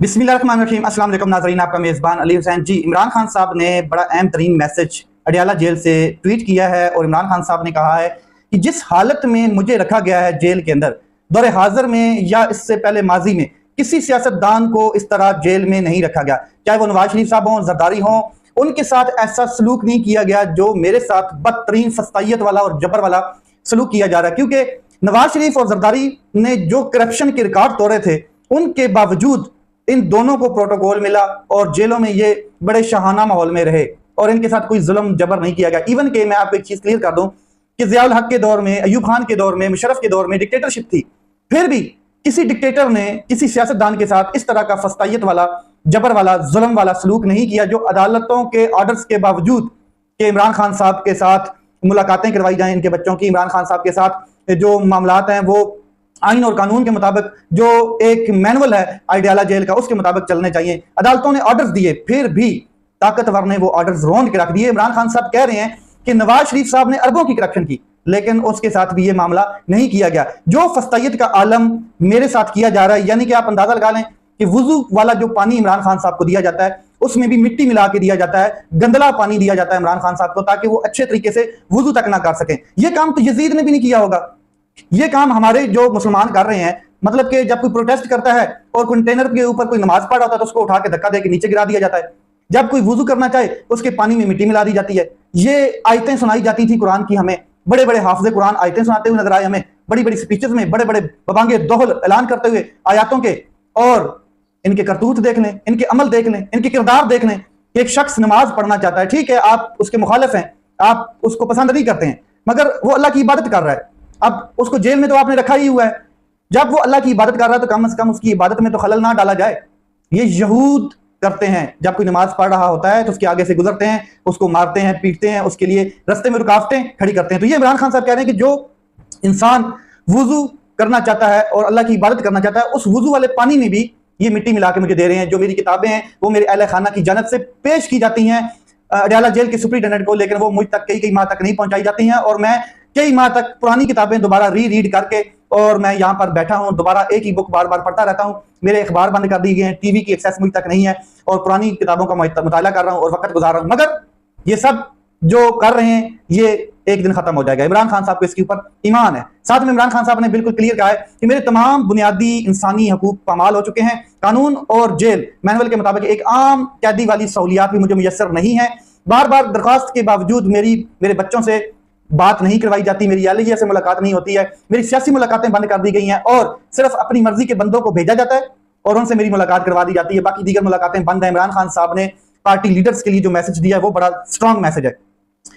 बिस्मिल्लाहिर्रहमानिर्रहीम। अस्सलाम वालेकुम नाज़रीन, आपका मेज़बान अली हुसैन जी। इमरान खान साहब ने बड़ा अहम तरीन मैसेज अडियाला जेल से ट्वीट किया है और इमरान खान साहब ने कहा है कि जिस हालत में मुझे रखा गया है जेल के अंदर, दौरे हाजिर में या इससे पहले माजी में किसी सियासतदान को इस तरह जेल में नहीं रखा गया, चाहे वो नवाज शरीफ साहब हों, जरदारी हों, उनके साथ ऐसा सलूक नहीं किया गया जो मेरे साथ बदतरीन फस्तायत वाला और जबर वाला सलूक किया जा रहा है। क्योंकि नवाज शरीफ और जरदारी ने जो करप्शन के रिकॉर्ड तोड़े थे, उनके बावजूद इन दोनों को प्रोटोकॉल मिला और जेलों में ये बड़े शाहाना माहौल में रहे और इनके साथ कोई जुल्म जबर नहीं किया गया। इवन के मैं आपको एक चीज क्लियर कर दूं कि ज़ियाउल हक के दौर में, अयूब खान के दौर में, मुशर्रफ के दौर में डिक्टेटरशिप थी, फिर भी किसी डिक्टेटर ने किसी सियासतदान के साथ इस तरह का फस्तायत वाला, जबर वाला, जुल्म वाला सलूक नहीं किया जो अदालतों के ऑर्डर्स के बावजूद कि इमरान खान साहब के साथ मुलाकातें करवाई जाएं इनके बच्चों की, इमरान खान साहब के साथ जो मामलात हैं वो आइन और कानून के मुताबिक, जो एक मैनुअल है अडियाला जेल का, उसके मुताबिक चलने चाहिए। अदालतों ने ऑर्डर्स दिए, फिर भी ताकतवर ने वो ऑर्डर्स रोंद के रख दिए। इमरान खान साहब कह रहे हैं कि नवाज शरीफ साहब ने अरबों की करप्शन की, लेकिन उसके साथ भी ये मामला नहीं किया गया। जो फस्तायत का आलम मेरे साथ किया जा रहा है, यानी कि आप अंदाजा लगा लें कि वुजू वाला जो पानी इमरान खान साहब को दिया जाता है, उसमें भी मिट्टी मिला के दिया जाता है, गंदला पानी दिया जाता है इमरान खान साहब को, ताकि वो अच्छे तरीके से वुजू तक ना कर सकें। ये काम तो यजीद ने भी नहीं किया होगा, ये काम हमारे जो मुसलमान कर रहे हैं। मतलब कि जब कोई प्रोटेस्ट करता है और कंटेनर के ऊपर कोई नमाज पढ़ रहा होता है तो उसको उठा के धक्का दे के नीचे गिरा दिया जाता है। जब कोई वुजू करना चाहे उसके पानी में मिट्टी मिला दी जाती है। ये आयतें सुनाई जाती थी कुरान की, हमें बड़े बड़े हाफिज़े कुरान आयतें सुनाते हुए नजर आए, हमें बड़ी बड़ी स्पीचेस में बड़े बड़े बबांगे दोहल ऐलान करते हुए आयातों के। और इनके करतूत देख लें, इनके अमल देख लें, इनके किरदार देख लें। एक शख्स नमाज पढ़ना चाहता है, ठीक है, आप उसके मुखालिफ हैं, आप उसको पसंद नहीं करते हैं, मगर वो अल्लाह की इबादत कर रहा है। अब उसको जेल में तो आपने रखा ही हुआ है। जब वो अल्लाह की इबादत कर रहा है तो कम से कम उसकी इबादत में तो खलल ना डाला जाए। ये यहूद करते हैं, जब कोई नमाज पढ़ रहा होता है तो उसके आगे से गुजरते हैं, उसको मारते हैं, पीटते हैं, उसके लिए रास्ते में रुकावटें खड़ी करते हैं। तो ये इमरान खान साहब कह रहे हैं कि जो इंसान वुजू करना चाहता है और अल्लाह की इबादत करना चाहता है, उस वुजू वाले पानी में भी ये मिट्टी मिला के मुझे दे रहे हैं। जो मेरी किताबें हैं वो मेरे अहले खाना की जानब से पेश की जाती हैं अडियाला जेल के सुपरिटेंडेंट को, लेकिन वो मुझ तक कई माह तक नहीं पहुंचाई जाती हैं और मैं कई माह तक पुरानी किताबें दोबारा रीड करके, और मैं यहाँ पर बैठा हूँ, दोबारा एक ही बुक बार बार पढ़ता रहता हूँ। मेरे अखबार बंद कर दिए गए हैं, टीवी की एक्सेस मुझ तक नहीं है और पुरानी किताबों का मुताला कर रहा हूँ और वक्त गुजार रहा हूँ। मगर ये सब जो कर रहे हैं ये एक दिन खत्म हो जाएगा। इमरान खान साहब को इसके ऊपर ईमान है। साथ में इमरान खान साहब ने बिल्कुल क्लियर कहा है कि मेरे तमाम बुनियादी इंसानी हकूक पामाल हो चुके हैं। कानून और जेल मैनुअल के मुताबिक एक आम कैदी वाली सहूलियात भी मुझे मुयस्सर नहीं है। बार बार दरख्वास्त के बावजूद मेरे बच्चों से बात नहीं करवाई जाती, मेरी अहलिया से मुलाकात नहीं होती है, मेरी सियासी मुलाकातें बंद कर दी गई हैं और सिर्फ अपनी मर्जी के बंदों को भेजा जाता है और उनसे मेरी मुलाकात करवा दी जाती है। बाकी दीगर मुलाकातें बंद है। इमरान खान साहब ने पार्टी लीडर्स के लिए जो मैसेज दिया है वो बड़ा स्ट्रांग मैसेज है।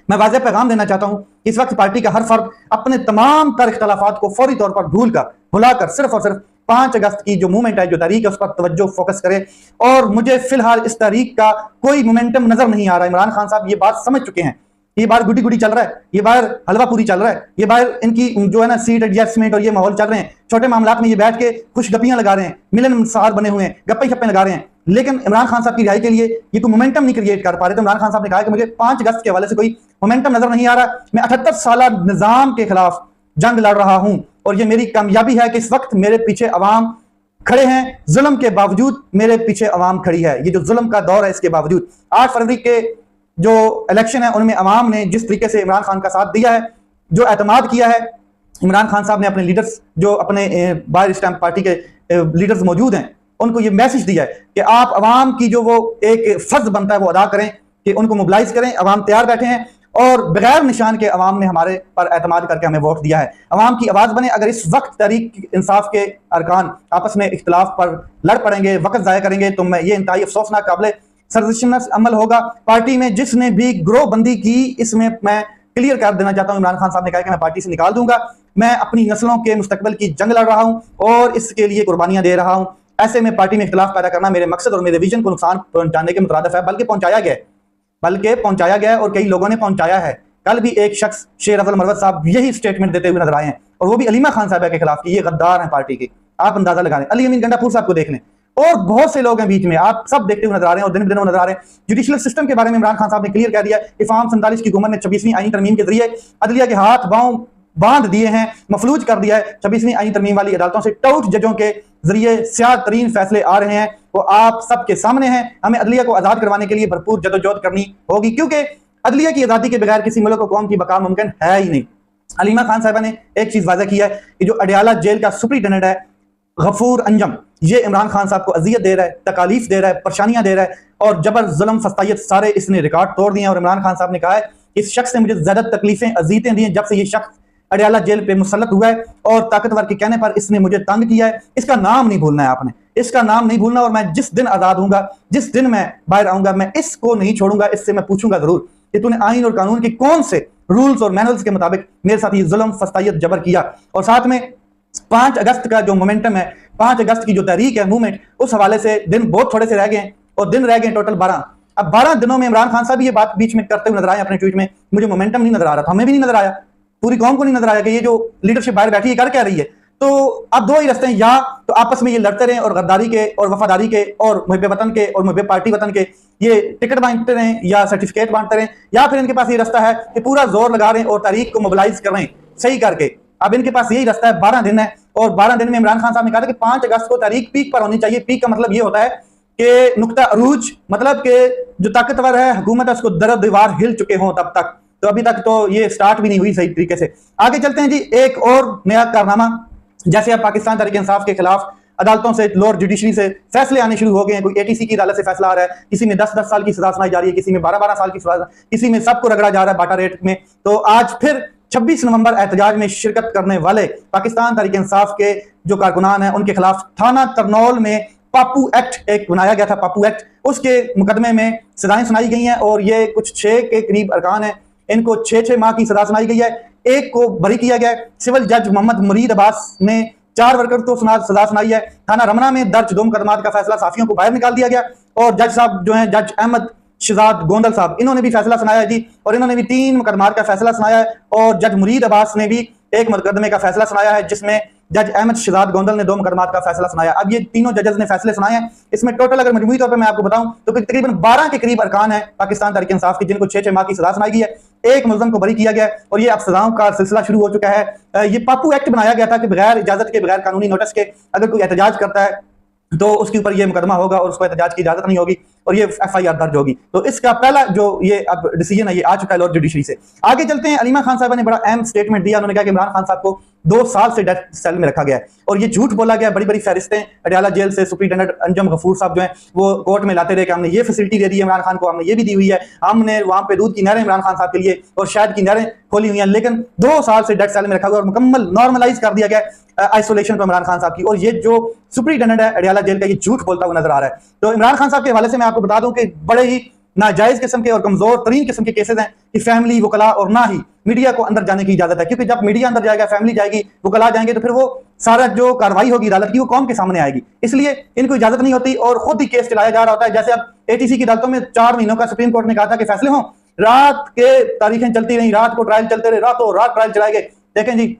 मैं वाज़ेह पैगाम देना चाहता हूं कि इस वक्त पार्टी का हर फर्द अपने तमाम तर इख्तलाफात को फौरी तौर पर भुलाकर सिर्फ और सिर्फ 5 अगस्त की जो मूवमेंट है, जो तारीख है, उस पर तवज्जो फोकस करे। और मुझे फिलहाल इस तारीख का कोई मोमेंटम नजर नहीं आ रहा। इमरान खान साहब ये बात समझ चुके हैं, ये बार गुडी गुडी चल रहा है, ये बार हलवा पूरी चल रहा है, ये बार इनकी जो है ना सीट एडजस्टमेंट और ये माहौल चल रहे हैं। छोटे मामलात में ये बैठ के खुश गपियां लगा रहे हैं, मिलनसार बने हुए हैं, गप्पे शप्पे लगा रहे हैं, लेकिन इमरान खान साहब की रिहाई के लिए ये कोई मोमेंटम नहीं क्रिएट कर पा रहे। तो इमरान खान साहब ने कहा कि मुझे 5 अगस्त के हवाले से कोई मोमेंटम नजर नहीं आ रहा। मैं 78 साल निजाम के खिलाफ जंग लड़ रहा हूं और ये मेरी कामयाबी है कि इस वक्त मेरे पीछे अवाम खड़े हैं। जुल्म के बावजूद मेरे पीछे अवाम खड़ी है। ये जो जुल्म का दौर है इसके बावजूद 8 फरवरी के जो इलेक्शन है उनमें अवाम ने जिस तरीके से इमरान खान का साथ दिया है, जो एतमाद किया है, इमरान खान साहब ने अपने लीडर्स, जो अपने बाहर इस टाइम पार्टी के लीडर्स मौजूद हैं, उनको ये मैसेज दिया है कि आप अवाम की जो वो एक फर्ज बनता है वो अदा करें, कि उनको मोबिलाइज करें। अवाम तैयार बैठे हैं और बगैर निशान के अवाम ने हमारे पर एतमाद करके हमें वोट दिया है। अवाम की आवाज़ बने। अगर इस वक्त तहरीक इंसाफ के अरकान आपस में इख्तलाफ पर लड़ पड़ेंगे, वक्त ज़ाया करेंगे, तो मैं ये इंतहाई अफसोसनाक काबिल सर्जिशनस अमल होगा। पार्टी में जिसने भी ग्रोह बंदी की, इसमें मैं क्लियर कर देना चाहता हूं, इमरान खान साहब ने कहा कि मैं पार्टी से निकाल दूंगा। मैं अपनी नस्लों के मुस्तकबिल की जंग लड़ रहा हूं और इसके लिए कुर्बानियां दे रहा हूं। ऐसे में पार्टी में इख्तलाफ पैदा करना मेरे मकसद और मेरे विजन को नुकसान पहुंचाने के मुतरादिफ है, बल्कि पहुंचाया गया है और कई लोगों ने पहुंचाया है। कल भी एक शख्स शेर अफजल मरवत साहब यही स्टेटमेंट देते हुए नजर आए हैं और वो भी अलीमा खान साहब के खिलाफ कि ये गद्दार हैं पार्टी के। आप अंदाजा लगा लें, अली अमीन गंडापुर साहब को देख लें और बहुत से लोग हैं बीच में, आप सब देखते हुए नजर आ रहे हैं और दिन ब दिन नजर आ रहे हैं। जुडिशियल सिस्टम के बारे में इमरान खान साहब ने क्लियर कह दिया कि फार्म 47 की हुकूमत ने 26वीं आईन तरमीम के जरिए अदलिया के हाथ पांव बांध दिए हैं, मफलूज कर दिया है। 26वीं आईन तरमीम वाली अदालतों से टाउट जजों के जरिए स्याह तरीन फैसले आ रहे हैं वो आप सबके सामने है। हमें अदलिया को आज़ाद करवाने के लिए भरपूर जदोजहद करनी होगी, क्योंकि अदलिया की आज़ादी के बगैर किसी मुल्क को कौम की बका मुमकिन है ही नहीं। हलीमा खान साहिबा ने एक चीज़ वाज़ह किया है कि जो अडयाला जेल का सुपरिटेंडेंट है गफूर अंजम, ये इमरान खान साहब को अजियत दे रहा है, तकालीफ दे रहा है, परेशानियां दे रहा है और जबर जुल्म फस्तायत सारे इसने रिकॉर्ड तोड़ दिए। और इमरान खान साहब ने कहा है इस शख्स ने मुझे ज्यादा तकलीफें अजीयतें दी हैं जब से ये शख्स अडयाला जेल पे मुसल्लत हुआ है, और ताकतवर के कहने पर इसने मुझे तंग किया है। इसका नाम नहीं भूलना है आपने, इसका नाम नहीं भूलना। और मैं जिस दिन आज़ाद हूंगा, जिस दिन मैं बाहर आऊंगा, मैं इसको नहीं छोड़ूंगा। इससे मैं पूछूंगा जरूर कि तूने आइन और कानून के कौन से रूल्स और मैनुअल्स के मुताबिक मेरे साथ ये जुल्म फस्तायत जबर किया। और साथ में 5 अगस्त का जो मोमेंटम है, 5 अगस्त की जो तहरीक है, मूवमेंट, उस हवाले से दिन बहुत थोड़े से रह गए और दिन रह गए टोटल 12। अब 12 दिनों में इमरान खान साहब ये बात बीच में करते हुए नजर आए अपने ट्वीट में, मुझे मोमेंटम नहीं नजर आ रहा था, हमें भी नहीं नजर आया, पूरी कौम को नहीं नजर आया कि ये जो लीडरशिप बाहर बैठी है कर क्या रही है। तो अब दो ही रास्ते हैं, या तो आपस में ये लड़ते रहें और गद्दारी के और वफादारी के और मुहब्बे वतन के और मुहब्बे पार्टी वतन के ये टिकट बांटते रहें या सर्टिफिकेट बांटते रहें, या फिर इनके पास ये रास्ता है कि पूरा जोर लगा रहे हैं और तारीख को मोबिलाइज कर रहे हैं सही करके। अब इनके पास यही रास्ता है, 12 दिन है और 12 दिन में इमरान खान साहब ने कहा था कि 5 अगस्त को तारीख पीक पर होनी चाहिए। पीक का मतलब ये होता है कि नुक्ता अरूज, मतलब कि जो ताकतवर है हुकूमत है उसको दर दीवार हिल चुके हों तब तक। तो अभी तक तो ये स्टार्ट भी नहीं हुई सही तरीके से। आगे चलते हैं जी, एक और नया कारनामा, जैसे अब पाकिस्तान तहरीक इंसाफ के खिलाफ अदालतों से, लोअर जुडिशरी से फैसले आने शुरू हो गए हैं। कोई एटीसी की अदालत से फैसला आ रहा है, किसी में 10-10 साल की सजा सुनाई जा रही है, किसी में 12-12 साल की सजा, किसी में सबको रगड़ा जा रहा है बाटा रेट में। तो आज फिर 26 नवंबर एहतजाज में शिरकत करने वाले पाकिस्तान तहरीक इंसाफ के जो कारकुनान हैं उनके खिलाफ थाना करनौल में पापू एक्ट एक बनाया गया था, पापू एक्ट, उसके मुकदमे में सजाएं सुनाई गई हैं और ये कुछ 6 के करीब अरकान हैं, इनको 6-6 माह की सजा सुनाई गई है। एक को बरी किया गया है। सिविल जज मोहम्मद मुरीद अब्बास ने 4 वर्कर को सजा सुनाई है। थाना रमना में दर्ज 2 मुकदमात का फैसला साफियों को बाहर निकाल दिया गया और जज साहब जो हैं, जज अहमद शहजाद गोंदल साहब, इन्होंने भी फैसला सुनाया जी, और इन्होंने भी 3 मुकदमात का फैसला सुनाया है। और जज मुरीद अब्बास ने भी एक मुकदमे का फैसला सुनाया है, जिसमें जज अहमद शहजाद गोंदल ने 2 मुकदमात का फैसला सुनाया। अब ये तीनों जजेस ने फैसले सुनाए हैं। इसमें टोटल अगर मजमूई तौर पर मैं आपको बताऊं तो तकरीबन 12 के करीब अरकान है पाकिस्तान तहरीक इंसाफ के, जिनको 6-6 माह की सजा सुनाई गई है। एक मुलजम को बरी किया गया और ये अब सजाओं का सिलसिला शुरू हो चुका है। ये पापू एक्ट बनाया गया था कि बगैर इजाजत के, बगैर कानूनी नोटिस के अगर कोई एहतजाज करता है तो उसके ऊपर ये मुकदमा होगा और उसको एहतजाज की इजाजत नहीं होगी और ये FIR दर्ज होगी। तो इसका पहला जो ये अब डिसीजन है ये आ चुका है लॉर्ड जुडिशरी से। आगे चलते हैं, हलीमा खान साहब ने बड़ा अहम स्टेटमेंट दिया। उन्होंने कहा कि इमरान खान साहब को 2 साल से डेथ सेल में रखा गया है और ये झूठ बोला गया। बड़ी बड़ी फहरिस्तें अडयाला जेल से सुपरिटेंडेंट अंजम गफूर साहब जो है वो कोर्ट में लाते रहे कि हमने ये फैसिलिटी दे दी है इमरान खान को, हमने ये भी दी हुई है, हमने वहां पे दूध की नहरें इमरान खान साहब के लिए और शायद की नहरें खोली हुई हैं, लेकिन 2 साल से डेथ सेल में रखा हुआ और मुकम्मल नॉर्मलाइज कर दिया गया आइसोलेशन पर इमरान खान साहब की। और ये जो सुपरिटेंडेंट है अडयाला जेल का ये झूठ बोलता हुआ नजर आ रहा है। तो इमरान खान साहब के हवाले से मैं आपको बता दूं कि बड़े ही नाजायज किस्म के और कमजोर तरीन किस्म के केसेस हैं कि फैमिली, वकला और ना ही मीडिया को अंदर जाने की इजाजत है, क्योंकि जब मीडिया अंदर जाएगा, फैमिली जाएगी, वकला जाएंगे तो फिर वो सारा जो कार्रवाई होगी अदालत की वो कौम के सामने आएगी, इसलिए इनको इजाजत नहीं होती और खुद ही केस चलाया जा रहा होता है। जैसे अब एटीसी की अदालतों में 4 महीनों का सुप्रीम कोर्ट ने कहा था कि फैसले हों, रात के तारीखें चलती रही, रात को ट्रायल चलते रहे, रातों रात ट्रायल चलाए गए। देखें जी,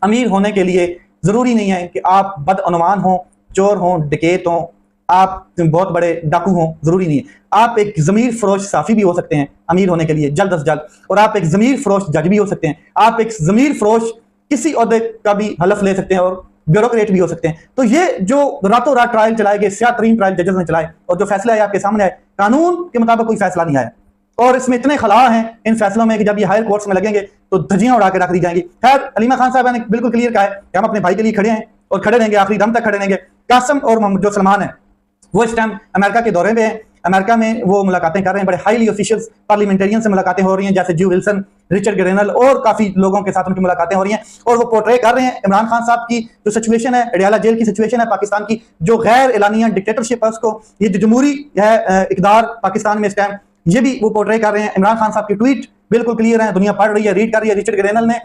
अमीर होने के लिए जरूरी नहीं है कि आप बदअनुमान हों, चोर हों, डकैत हों, आप बहुत बड़े डाकू हों, जरूरी नहीं है। आप एक जमीर फरोश साफी भी हो सकते हैं अमीर होने के लिए जल्द से जल्द, और आप एक जमीर फरोश जज भी हो सकते हैं, आप एक जमीर फरोश किसी ओहदे का भी हलफ ले सकते हैं और ब्यूरोक्रेट भी हो सकते हैं। तो ये जो रातों रात ट्रायल चलाए गए, स्याह तरीन ट्रायल जजेस ने चलाए और जो फैसला आए आपके सामने आए, कानून के मुताबिक कोई फैसला नहीं आया और इसमें इतने खला हैं इन फैसलों में कि जब ये हायर कोर्ट्स में लगेंगे तो धज्जियां उड़ा के रख दी जाएंगी। खैर, हलीमा खान साहब ने बिल्कुल क्लियर कहा है कि हम अपने भाई के लिए खड़े हैं और खड़े रहेंगे, आखिरी दम तक खड़े रहेंगे। कासम और जो सलमान है वो इस टाइम अमेरिका के दौरे पे हैं, अमेरिका में वो मुलाकातें कर रहे हैं, बड़े हाईली ऑफिशियल्स पार्लियामेंटेरियन से मुलाकातें हो रही हैं, जैसे ज्यू विल्सन, रिचर्ड ग्रेनल और काफी लोगों के साथ उनकी मुलाकातें हो रही हैं और वो पोर्ट्रे कर रहे हैं इमरान खान साहब की जो सिचुएशन है, अडयाला जेल की सिचुएशन है, पाकिस्तान की जो गैर एलानिया डिक्टेटरशिप है उसको, ये जो जमहूरी है इकदार पाकिस्तान में इस टाइम, ये भी वो पोर्ट्रे कर रहे हैं। इमरान खान साहब की ट्वीट बिल्कुल क्लियर है, दुनिया पढ़ रही है, रीड कर रही है। रिचर्ड ग्रेनल ने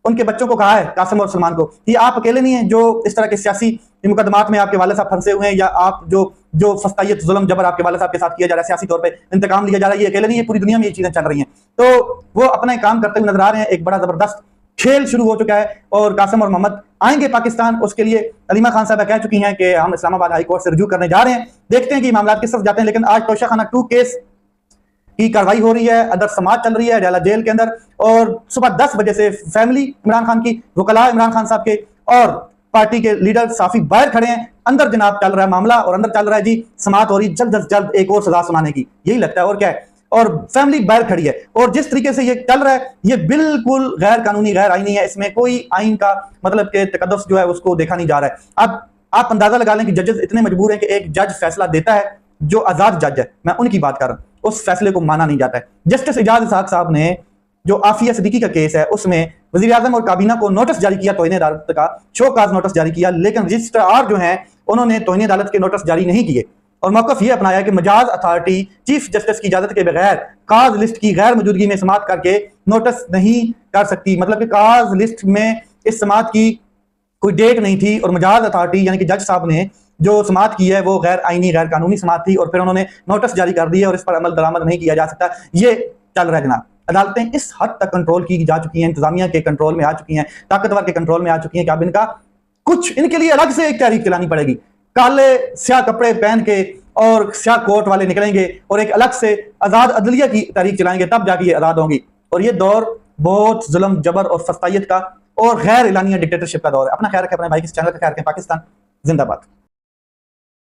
उनके बच्चों को कहा है, कासिम और सलमान को, कि आप अकेले नहीं हैं जो इस तरह के सियासी मुकदमात में आपके वाले साहब फंसे हुए हैं, या आप जो फस्तायत जुल्म जबर आपके वाले साहब के साथ किया जा रहा है, सियासी तौर पे इंतकाम लिया जा रहा है, ये अकेले नहीं है, पूरी दुनिया में ये चीजें चल रही हैं। तो वो अपना काम करते हुए नजर आ रहे हैं। एक बड़ा जबरदस्त खेल शुरू हो चुका है और कासिम और मोहम्मद आएंगे पाकिस्तान, उसके लिए हलीमा खान साहब कह चुकी हैं कि हम इस्लामाबाद हाई कोर्ट से रुजू करने जा रहे हैं। देखते हैं कि मामला किस तरफ जाते हैं। लेकिन आज तोशाखाना 2 केस की कार्रवाई हो रही है, अदर समाज चल रही है अडयाला जेल के अंदर, और सुबह 10 बजे से फैमिली इमरान खान की, वकला इमरान खान साहब के और पार्टी के लीडर साफी बाहर खड़े हैं, अंदर जनाब चल रहा है मामला, और अंदर चल रहा है जी समाअत हो रही, जल्द अज जल्द एक और सजा सुनाने की, यही लगता है और क्या है। और फैमिली बाहर खड़ी है, और जिस तरीके से ये चल रहा है ये बिल्कुल गैर कानूनी, गैर आईनी है। इसमें कोई आइन का मतलब के तकद्दुस जो है उसको देखा नहीं जा रहा है। अब आप अंदाजा लगा लें कि जजेस इतने मजबूर हैं कि एक जज फैसला देता है जो आजाद जज है, मैं उनकी बात कर रहा हूं, उस फैसले को माना नहीं जाता है। जस्टिस इजाज इसहाक साहब ने जो आफिया सिद्दीकी का केस है उसमें वजीर आजम और काबीना को नोटिस जारी किया, तौहीन अदालत का शो काज नोटिस जारी किया, लेकिन रजिस्ट्रार जो है उन्होंने तौहीन अदालत के नोटिस जारी नहीं किए और मौकफ ये अपनाया कि मजाज अथॉरिटी चीफ जस्टिस की इजाजत के बगैर काज लिस्ट की गैर मौजूदगी में समाअत करके नोटिस नहीं कर सकती। मतलब कि काज लिस्ट में इस समाअत की कोई डेट नहीं थी और मजाज अथॉरिटी यानी कि जज साहब ने जो समाअत की है वो गैर आईनी, गैर कानूनी समाअत थी, और फिर उन्होंने नोटिस जारी कर दिया और इस पर अमल दरामद नहीं किया जा सकता। ये चल रहा है जनाब। अदालतें इस हद तक कंट्रोल की जा चुकी हैं, इंतजामिया के कंट्रोल में आ चुकी हैं, ताकतवर के कंट्रोल में आ चुकी हैं कि अब इनका कुछ इनके लिए अलग से एक तहरीक चलानी पड़ेगी। काले स्याह कपड़े पहन के और स्याह कोट वाले निकलेंगे और एक अलग से आजाद अदलिया की तहरीक चलाएंगे, तब जाके ये आजाद होंगी। और ये दौर बहुत जुल्म, जबर और फस्तायत का और गैर एलानिया डिक्टेटरशिप का दौर है। अपना ख्याल रखें, अपने भाई के चैनल का ख्याल रखें। पाकिस्तान जिंदाबाद।